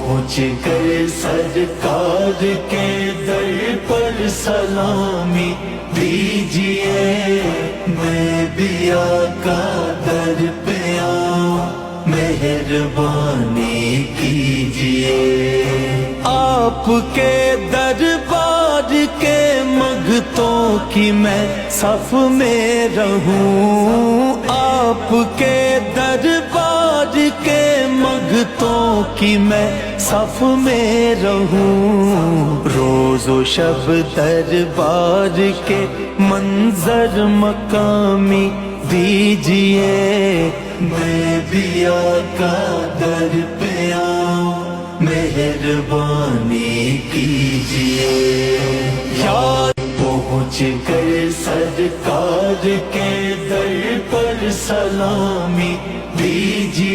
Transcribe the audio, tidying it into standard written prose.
पहुँच गए सरकार के दर पर सलामी दीजिए। मैं भी आका दर पे आऊं, मेहरबानी कीजिए। आपके दरबार के मगतों की मैं सफ में रहूं, आपके दरबार के मगतों की मैं सफ में रहूं। रोज़ो शब दरबार के मंजर मकामी दीजिए। मैं भी आका दर पे आऊं, मेहरबानी कीजिए। यार पहुँच गए सरकार के दर पर सलामी दीजिए।